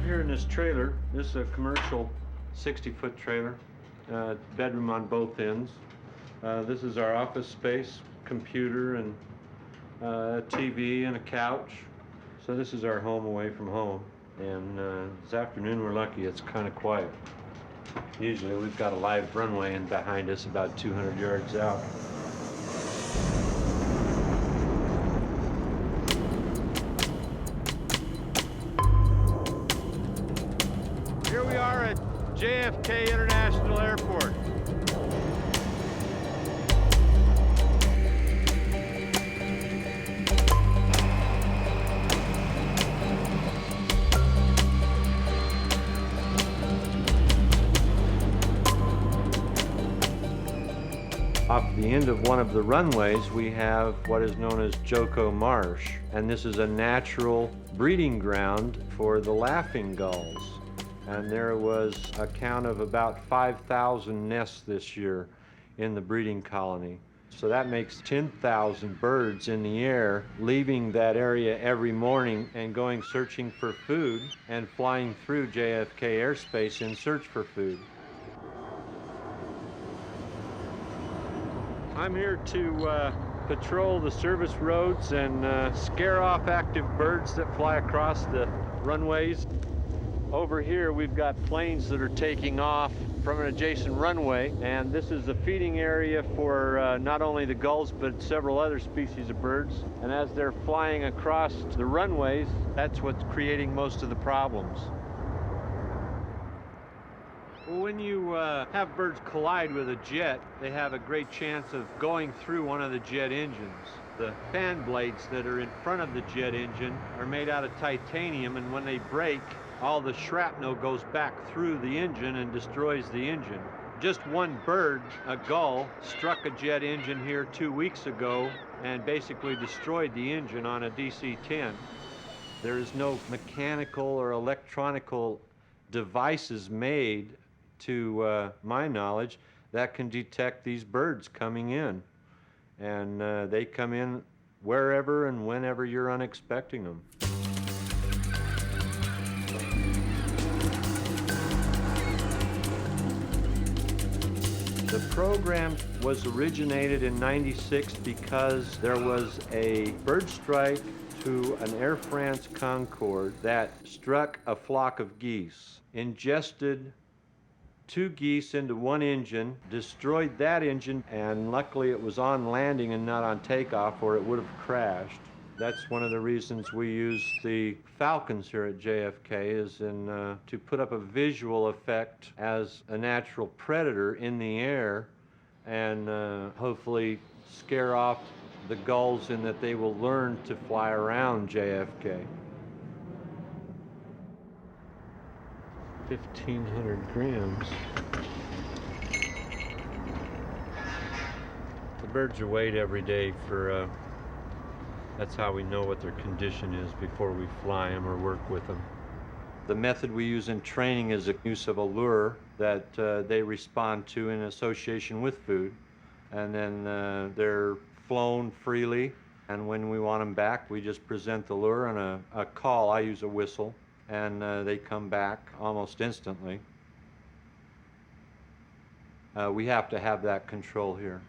Here in this trailer, this is a commercial 60-foot trailer, bedroom on both ends. This is our office space, computer and a TV and a couch. So this is our home away from home. And this afternoon we're lucky, it's kind of quiet. Usually we've got a live runway in behind us about 200 yards out. Here we are at JFK International Airport. Off the end of one of the runways, we have what is known as Joko Marsh, and this is a natural breeding ground for the laughing gulls. And there was a count of about 5,000 nests this year in the breeding colony. So that makes 10,000 birds in the air leaving that area every morning and going searching for food and flying through JFK airspace in search for food. I'm here to patrol the service roads and scare off active birds that fly across the runways. Over here we've got planes that are taking off from an adjacent runway, and this is the feeding area for not only the gulls but several other species of birds. And as they're flying across the runways, that's what's creating most of the problems. Well, when you have birds collide with a jet, they have a great chance of going through one of the jet engines. The fan blades that are in front of the jet engine are made out of titanium, and when they break, all the shrapnel goes back through the engine and destroys the engine. Just one bird, a gull, struck a jet engine here 2 weeks ago and basically destroyed the engine on a DC-10. There is no mechanical or electronical devices made, to my knowledge, that can detect these birds coming in. And they come in wherever and whenever you're unexpecting them. The program was originated in '96 because there was a bird strike to an Air France Concorde that struck a flock of geese, ingested 2 geese into one engine, destroyed that engine, and luckily it was on landing and not on takeoff, or it would have crashed. That's one of the reasons we use the Falcons here at JFK, is to put up a visual effect as a natural predator in the air, and hopefully scare off the gulls in that they will learn to fly around JFK. 1,500 grams. The birds are weighed every day for, that's how we know what their condition is before we fly them or work with them. The method we use in training is the use of a lure that they respond to in association with food. And then they're flown freely. And when we want them back, we just present the lure and a call. I use a whistle. And they come back almost instantly. We have to have that control here.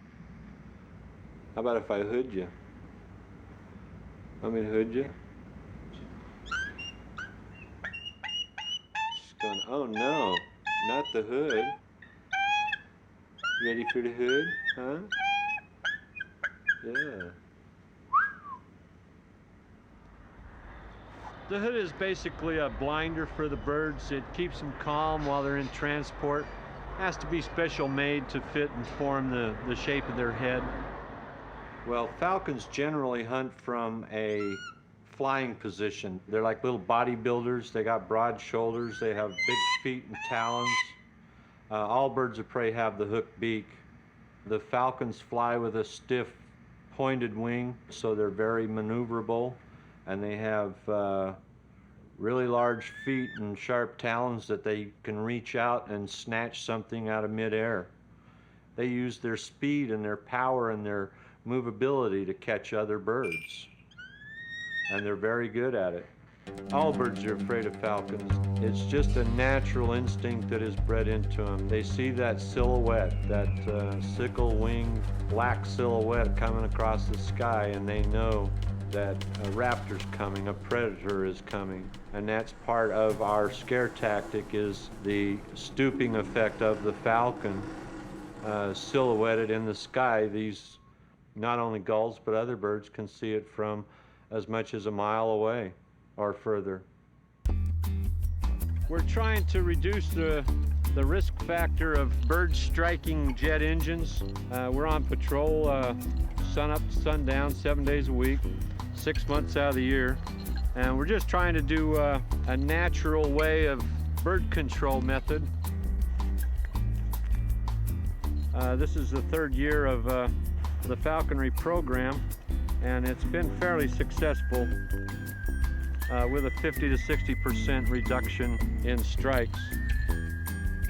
How about if I hood you? Want me to hood you? She's going, oh no, not the hood. Ready for the hood? Huh? Yeah. The hood is basically a blinder for the birds. It keeps them calm while they're in transport. It has to be special made to fit and form the shape of their head. Well, falcons generally hunt from a flying position. They're like little bodybuilders. They got broad shoulders. They have big feet and talons. All birds of prey have the hooked beak. The falcons fly with a stiff, pointed wing, so they're very maneuverable. And they have really large feet and sharp talons that they can reach out and snatch something out of midair. They use their speed and their power and their movability to catch other birds. And they're very good at it. All birds are afraid of falcons. It's just a natural instinct that is bred into them. They see that silhouette, that sickle-winged black silhouette coming across the sky, and they know that a raptor's coming, a predator is coming. And that's part of our scare tactic, is the stooping effect of the falcon silhouetted in the sky. These, not only gulls, but other birds can see it from as much as a mile away or further. We're trying to reduce the risk factor of birds striking jet engines. We're on patrol sun up to sundown 7 days a week, 6 months out of the year. And we're just trying to do a natural way of bird control method. This is the 3rd year of the falconry program, and it's been fairly successful with a 50 to 60% reduction in strikes.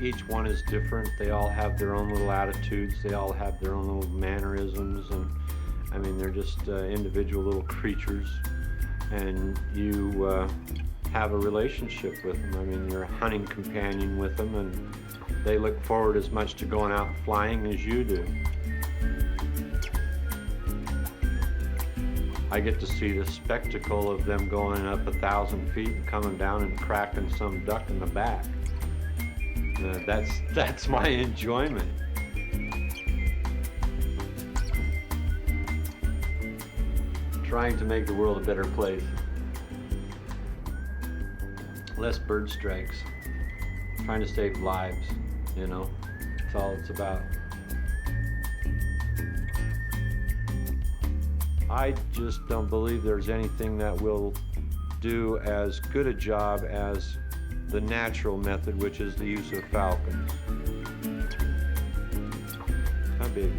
Each one is different. They all have their own little attitudes. They all have their own little mannerisms, and I mean, they're just individual little creatures, and you have a relationship with them. I mean, you're a hunting companion with them, and they look forward as much to going out flying as you do. I get to see the spectacle of them going up 1,000 feet and coming down and cracking some duck in the back. That's my enjoyment. Trying to make the world a better place. Less bird strikes. Trying to save lives, you know. That's all it's about. I just don't believe there's anything that will do as good a job as the natural method, which is the use of falcons. How big?